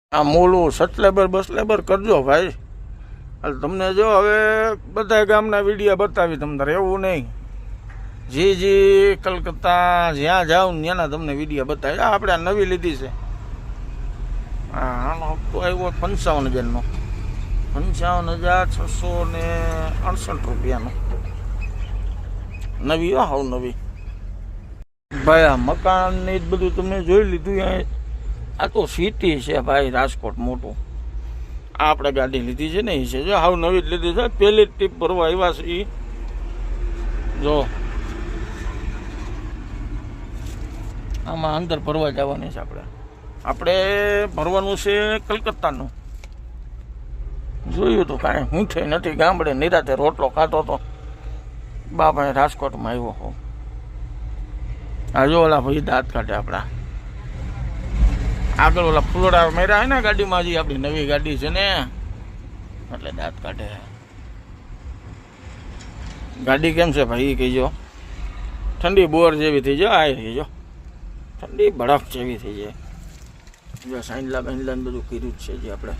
આ મોલું સટલેબર બસલેબર કરજો ભાઈ. તમને જો હવે બધા ગામના વિડીયો બતાવી તમને, એવું નહીં. જી કલકત્તા જ્યાં જાવ ને ત્યાંના તમને વિડીયો બતાવી. આપણે આ નવી લીધી છે. હા, હપ્તો આવ્યો 55,000નો, 55,668 રૂપિયાનો. નવી હો, હાવ નવી ભાઈ. આ મકાન ને બધું તમે જોઈ લીધું. આ તો સિટી છે ભાઈ, રાજકોટ મોટું. આપણે ગાડી લીધી છે ને એ છે, જો હાવ નવી જ લીધી છે. પહેલી ટીપ ભરવા આવ્યા છે એ જો. આમાં અંદર ભરવા જવાની છે. આપણે ભરવાનું છે કલકત્તાનું. જોયું તો કાંઈ હું થઈ નથી. ગામડે નિરાતે રોટલો ખાતો હતો. બાપા રાજકોટમાં આવ્યો હો. આ જો ઓલા ભાઈ દાંત કાઢે આપણા. આગળ ઓલા ફૂલડા મેરા હોય ને ગાડીમાં, હજી આપણી નવી ગાડી છે ને એટલે દાંત કાઢે. ગાડી કેમ છે ભાઈ કહીજો. ઠંડી બોર જેવી થઈ જાય. આ કહીજો ઠંડી બરફ જેવી થઈ જાય. સાઈનલા બાઈનલા બધું કર્યું જ છે જે આપણે.